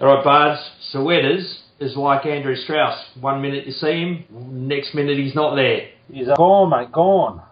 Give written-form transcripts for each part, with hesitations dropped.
Alright, Bards, Sweaters is like Andrew Strauss. 1 minute you see him, next minute he's not there. He's gone, mate, gone.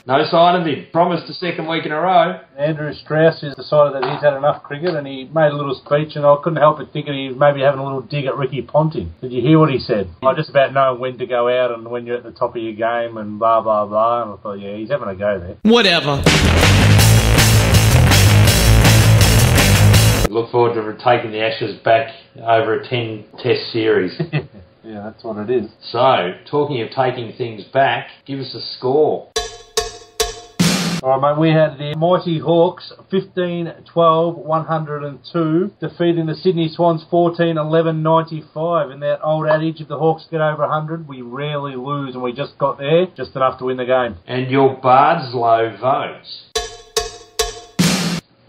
No sign of him. Promised a second week in a row. Andrew Strauss has decided that he's had enough cricket, and he made a little speech, and I couldn't help but thinking he was maybe having a little dig at Ricky Ponting. Did you hear what he said? Just about knowing when to go out and when you're at the top of your game and blah, blah, blah. And I thought, yeah, he's having a go there. Whatever. Look forward to taking the Ashes back over a 10-test series. Yeah, that's what it is. So, talking of taking things back, give us a score. Alright, mate, we had the mighty Hawks 15-12-102 defeating the Sydney Swans 14-11-95. In that old adage, if the Hawks get over 100, we rarely lose, and we just got there, just enough to win the game. And your Bardslow votes.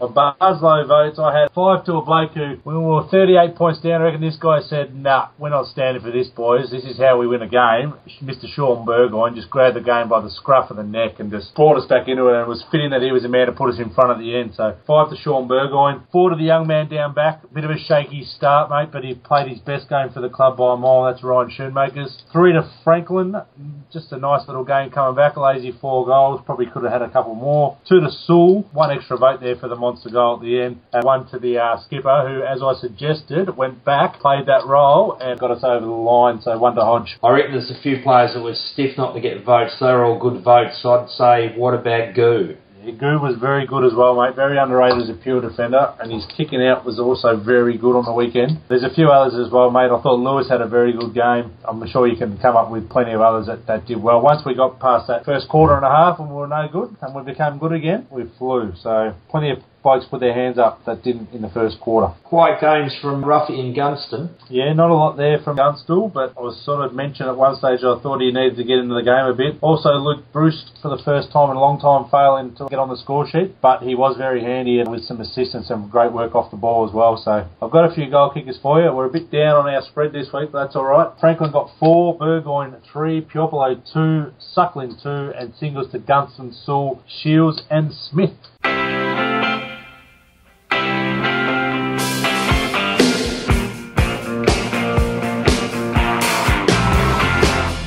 Of Barslow votes, I had 5 to a bloke who, when we were 38 points down, I reckon this guy said, nah, we're not standing for this, boys. This is how we win a game. Mr. Sean Burgoyne just grabbed the game by the scruff of the neck and just brought us back into it, and it was fitting that he was the man to put us in front at the end. So 5 to Sean Burgoyne, 4 to the young man down back. A bit of a shaky start, mate, but he played his best game for the club by a mile. That's Ryan Schoenmakers. 3 to Franklin, just a nice little game coming back. A lazy 4 goals, probably could have had a couple more. 2 to Sewell, 1 extra vote there for the monster goal at the end, and 1 to the skipper, who, as I suggested, went back, played that role, and got us over the line. So 1 to Hodge. I reckon there's a few players that were stiff not to get votes. They were all good votes. So I'd say, what about Goo? Yeah, Goo was very good as well, mate. Very underrated as a pure defender, and his kicking out was also very good on the weekend. There's a few others as well, mate. I thought Lewis had a very good game. I'm sure you can come up with plenty of others that did well. Once we got past that first quarter and a half and we were no good, and we became good again, we flew. So plenty of blokes put their hands up that didn't in the first quarter. Quiet games from Ruffy and Gunston. Yeah, not a lot there from Dunstall, but I was sort of mentioned at one stage I thought he needed to get into the game a bit. Also, Luke Bruce, for the first time in a long time, failing to get on the score sheet, but he was very handy and with some assist and some great work off the ball as well. So I've got a few goal kickers for you. We're a bit down on our spread this week, but that's all right. Franklin got 4, Burgoyne 3, Piopolo 2, Suckling 2, and singles to Gunston, Sewell, Shields and Smith.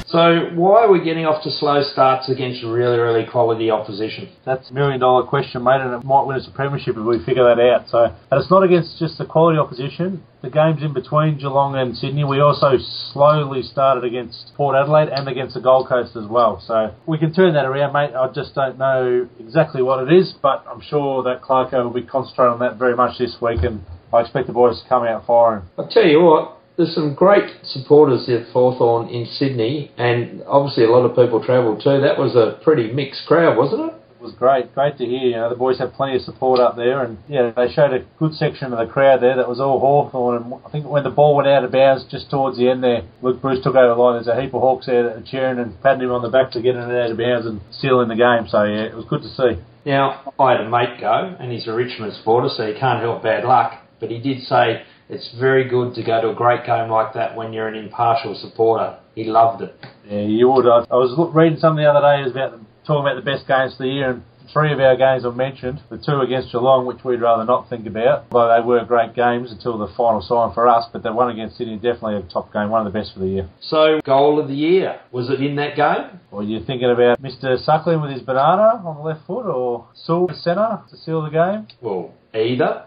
So why are we getting off to slow starts against really, really quality opposition? That's $1 million question, mate, and it might win us a premiership if we figure that out. So, and it's not against just the quality opposition. The games in between Geelong and Sydney, we also slowly started against Port Adelaide and against the Gold Coast as well. So we can turn that around, mate. I just don't know exactly what it is, but I'm sure that Clarko will be concentrating on that very much this week, and I expect the boys to come out firing. I'll tell you what. There's some great supporters at Hawthorn in Sydney, and obviously a lot of people travelled too. That was a pretty mixed crowd, wasn't it? It was great to hear. You know, the boys had plenty of support up there, and yeah, they showed a good section of the crowd there that was all Hawthorn. And I think when the ball went out of bounds just towards the end there, Luke Bruce took over the line. There's a heap of Hawks there that are cheering and patting him on the back to get it out of bounds and sealing the game. So yeah, it was good to see. Now, I had a mate go, and he's a Richmond supporter, so you can't help bad luck. But he did say it's very good to go to a great game like that when you're an impartial supporter. He loved it. Yeah, you would. I was reading something the other day about talking about the best games of the year, and 3 of our games I've mentioned, the 2 against Geelong, which we'd rather not think about. Although they were great games until the final sign for us, but the one against Sydney, definitely a top game, one of the best for the year. So, goal of the year, was it in that game? Or you're thinking about Mr. Suckling with his banana on the left foot, or Sewell at centre to seal the game? Well, either.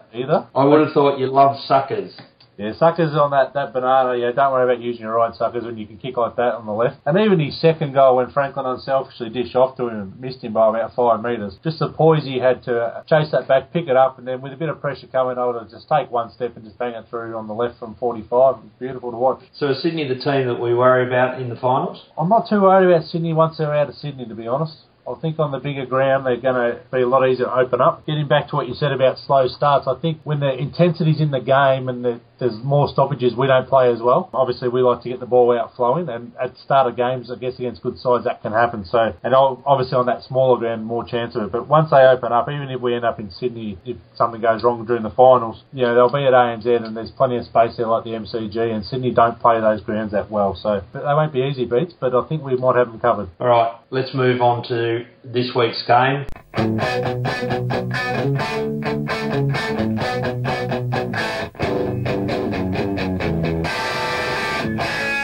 I would have thought you loved suckers. Yeah, suckers on that banana. Yeah, don't worry about using your right suckers when you can kick like that on the left. And even his second goal, when Franklin unselfishly dished off to him and missed him by about 5 metres, just the poise he had to chase that back, pick it up, and then with a bit of pressure coming, I would have just take one step and just bang it through on the left from 45. It's beautiful to watch. So is Sydney the team that we worry about in the finals? I'm not too worried about Sydney once they're out of Sydney, to be honest. I think on the bigger ground they're going to be a lot easier to open up. Getting back to what you said about slow starts, I think when the intensity's in the game and there's more stoppages, we don't play as well. Obviously, we like to get the ball out flowing, and at the start of games, I guess against good sides, that can happen. So, and obviously on that smaller ground, more chance of it. But once they open up, even if we end up in Sydney, if something goes wrong during the finals, they'll be at ANZ, and there's plenty of space there like the MCG, and Sydney don't play those grounds that well. So they won't be easy beats, but I think we might have them covered. All right, let's move on to this week's game.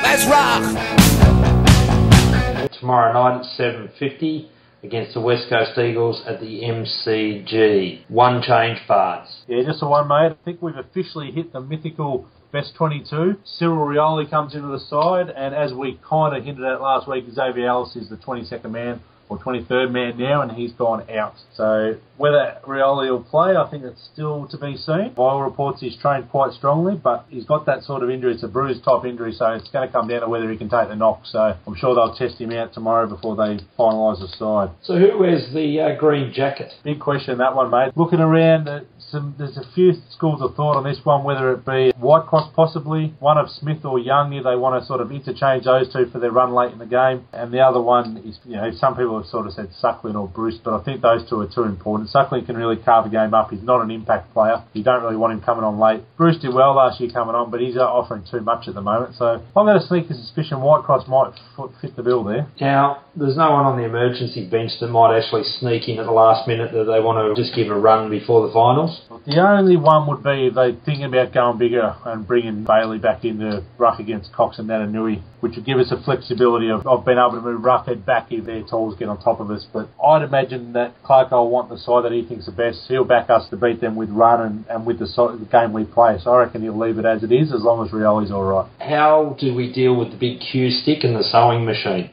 Let's rock! Tomorrow night at 7:50 against the West Coast Eagles at the MCG. One change, Bards. Yeah, just the one, mate. I think we've officially hit the mythical best 22. Cyril Rioli comes into the side, and as we kind of hinted at last week, Xavier Ellis is the 22nd man or 23rd man now, and he's gone out. So whether Rioli will play, I think it's still to be seen. By all reports, he's trained quite strongly, but he's got that sort of injury. It's a bruised top injury, so it's going to come down to whether he can take the knock. So I'm sure they'll test him out tomorrow before they finalise the side. So who wears the green jacket? Big question, that one, mate. Looking around, there's a few schools of thought on this one, whether it be Whitecross possibly, one of Smith or Young, if they want to sort of interchange those two for their run late in the game. And the other one is, some people have sort of said Suckling or Bruce, but I think those two are too important. Suckling can really carve a game up. He's not an impact player. You don't really want him coming on late. Bruce did well last year coming on, but he's offering too much at the moment. So I've got a sneaky suspicion Whitecross might fit the bill there. Now, there's no one on the emergency bench that might actually sneak in at the last minute that they want to just give a run before the finals. The only one would be if they're thinking about going bigger and bringing Bailey back into ruck against Cox and Natanui, which would give us a flexibility of being able to move Roughhead back if their tools get on top of us. But I'd imagine that Clark will want the side that he thinks the best. He'll back us to beat them with run and with the game we play. So I reckon he'll leave it as it is, as long as Rioli's all right. How do we deal with the big cue stick and the sewing machine?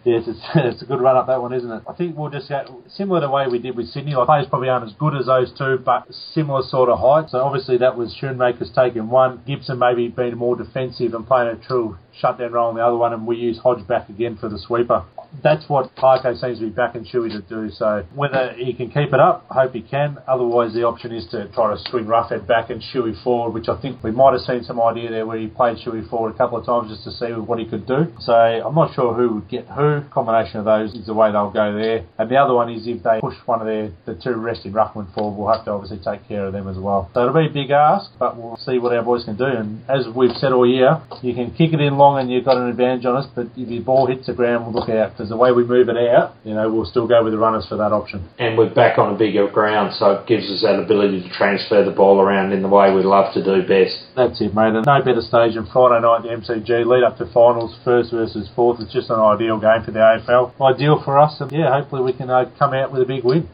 Yes, it's a good run up, that one, isn't it? I think we'll just go similar to the way we did with Sydney. Like, players probably aren't as good as those two, but similar sort of height. So obviously that was Schoenmaker's taking one. Gibson maybe being more defensive and playing a true shutdown role on the other one, and we use Hodge back again for the sweeper. That's what Clarko seems to be backing Shuey to do. So whether he can keep it up, I hope he can. Otherwise, the option is to try to swing Roughhead back and Shuey forward, which I think we might have seen some idea there where he played Shuey forward a couple of times just to see what he could do. So I'm not sure who would get who. Combination of those is the way they'll go there. And the other one is if they push one of the two resting ruckmen forward, we'll have to obviously take care of them as well. So it'll be a big ask, but we'll see what our boys can do. And as we've said all year, you can kick it in long and you've got an advantage on us, but if your ball hits the ground, we'll look out, because the way we move it out, we'll still go with the runners for that option. And we're back on a bigger ground, so it gives us that ability to transfer the ball around in the way we love to do best. That's it, mate. And no better stage than Friday night at the MCG, lead up to finals, first versus fourth. It's just an ideal game for the AFL. Ideal for us, and hopefully we can come out with a big win.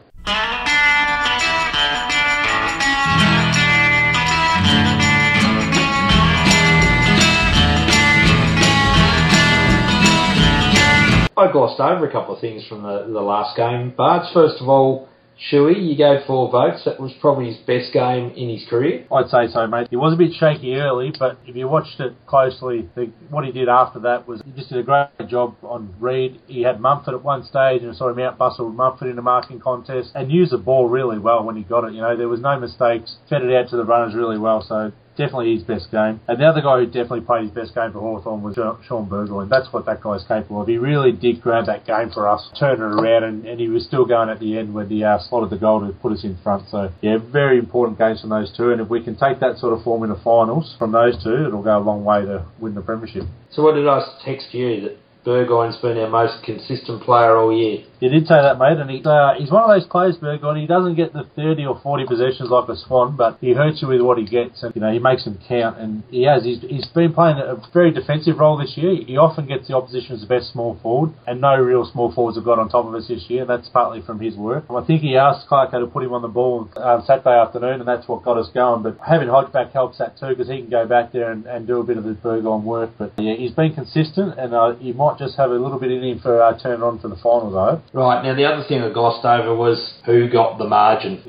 I glossed over a couple of things from the last game. Bards, first of all, Shuey, you gave 4 votes. That was probably his best game in his career. I'd say so, mate. He was a bit shaky early, but if you watched it closely, what he did after that was he just did a great job on Reed. He had Mumford at one stage and saw him out-bustle Mumford in a marking contest and used the ball really well when he got it. There was no mistakes. Fed it out to the runners really well, so definitely his best game. And the other guy who definitely played his best game for Hawthorn was Sean Burgoyne. That's what that guy's capable of. He really did grab that game for us, turn it around, and he was still going at the end when he slotted the goal to put us in front. So, very important games from those two. And if we can take that sort of form in the finals from those two, it'll go a long way to win the premiership. So what did I text you? That Burgoyne's been our most consistent player all year. You did say that, mate, and he's one of those players, Burgoyne. He doesn't get the 30 or 40 possessions like a Swan, but he hurts you with what he gets, and he makes them count. And he's been playing a very defensive role this year. He often gets the opposition as the best small forward, and no real small forwards have got on top of us this year. That's partly from his work. I think he asked Clarko to put him on the ball Saturday afternoon, and that's what got us going. But having Hodge back helps that too, because he can go back there and do a bit of the Burgoyne work. But he's been consistent, and he might just have a little bit in him for turn on for the finals, I hope. Right, now the other thing I glossed over was who got the margin.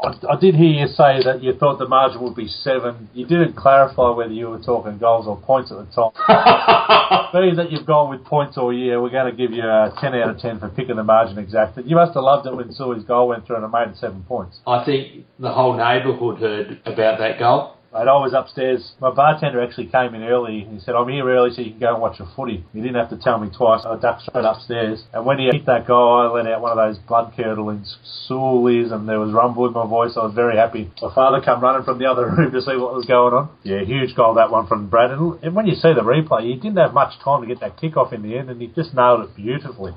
I did hear you say that you thought the margin would be 7. You didn't clarify whether you were talking goals or points at the top. Being that you've gone with points all year, we're going to give you a 10 out of 10 for picking the margin exactly. You must have loved it when Sui's goal went through and it made it 7 points. I think the whole neighbourhood heard about that goal. Mate, I was upstairs. My bartender actually came in early. He said, I'm here early so you can go and watch your footy. He didn't have to tell me twice. I ducked straight upstairs. And when he hit that goal, I let out one of those blood-curdling soolies and there was rumble in my voice. I was very happy. My father came running from the other room to see what was going on. Yeah, huge goal, that one from Brad. And when you see the replay, he didn't have much time to get that kick-off in the end and he just nailed it beautifully.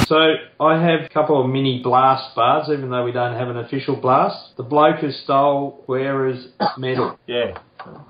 So I have a couple of mini blast bards, even though we don't have an official blast. The bloke who stole Guerra's medal. Yeah.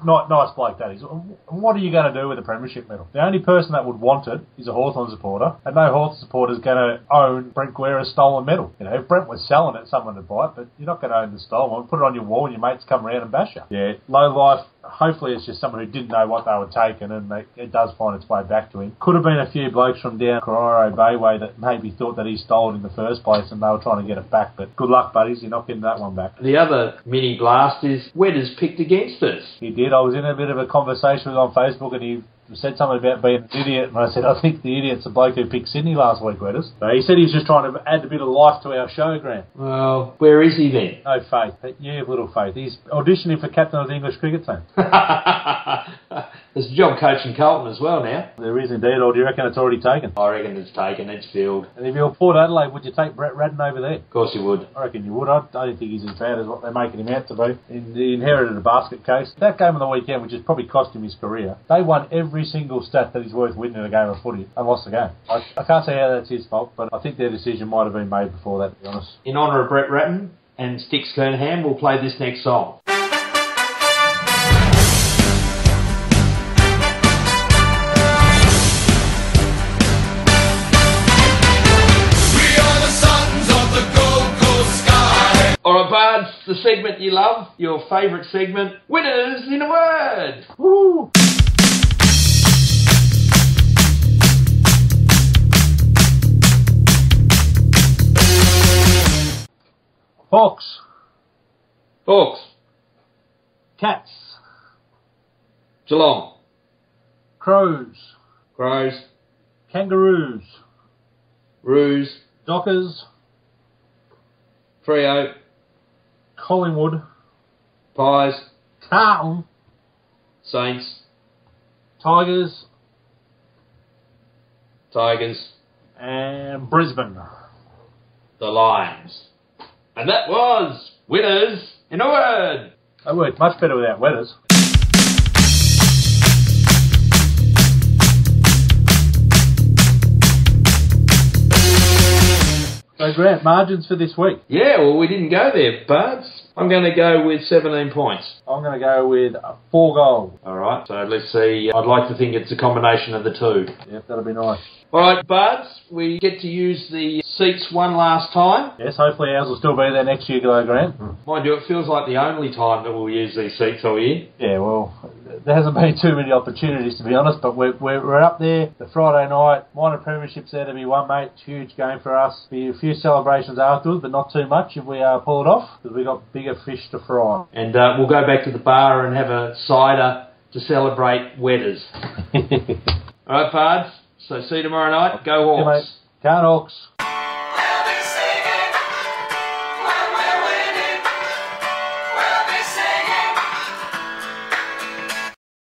Nice bloke, that is. What are you going to do with a premiership medal? The only person that would want it is a Hawthorn supporter, and no Hawthorn supporter is going to own Brent Guerra's stolen medal. You know, if Brent was selling it, someone would buy it, but you're not going to own the stolen one. Put it on your wall and your mates come around and bash you. Yeah, low life. Hopefully it's just someone who didn't know what they were taking and it does find its way back to him. Could have been a few blokes from down Carraro Bayway that maybe thought that he stole it in the first place and they were trying to get it back, but good luck, buddies, you're not getting that one back. The other mini blast is Wedders picked against us. He did. I was in a bit of a conversation with him on Facebook and he said something about being an idiot, and I said, I think the idiot's the bloke who picked Sydney last week, Wedders. So he said he's just trying to add a bit of life to our show, Grant. Well, where is he then? No faith. You have little faith. He's auditioning for captain of the English cricket team. There's a job coaching Carlton as well now. There is indeed, or do you reckon it's already taken? I reckon it's taken, it's filled. And if you're Port Adelaide, would you take Brett Radden over there? Of course you would. I reckon you would. I don't think he's as bad as what they're making him out to be. He inherited a basket case. That game on the weekend, which has probably cost him his career, they won every single stat that he's worth winning in a game of footy and lost the game. I can't say how that's his fault, but I think their decision might have been made before that, to be honest. In honour of Brett Ratton and Sticks Kernham, we'll play this next song. Alright, Bards, the segment you love, your favourite segment, Winners in a Word! Woo! Hawks. Hawks. Cats. Geelong. Crows. Crows. Kangaroos. Roos. Dockers. Freo. Collingwood. Pies. Carlton. Saints. Tigers. Tigers. And Brisbane. The Lions. And that was Winners in a Word. They worked much better without Wedders. So Grant, margins for this week? Yeah, well, we didn't go there, Bards. I'm going to go with 17 points. I'm going to go with 4 goals. All right, so let's see. I'd like to think it's a combination of the two. Yep, that'll be nice. All right, Bards, we get to use the seats one last time. Yes, hopefully ours will still be there next year, Grant. Mind you, it feels like the only time that we'll use these seats all year. Yeah, well, there hasn't been too many opportunities, to be honest, but we're up there. The Friday night, minor premiership's there to be won, mate. Huge game for us. Be a few celebrations afterwards, but not too much if we pull it off, because we've got bigger fish to fry. And we'll go back to the bar and have a cider to celebrate Wedders. All right, Bards. So see you tomorrow night. Go Hawks. Yeah, mate. Can't Hawks.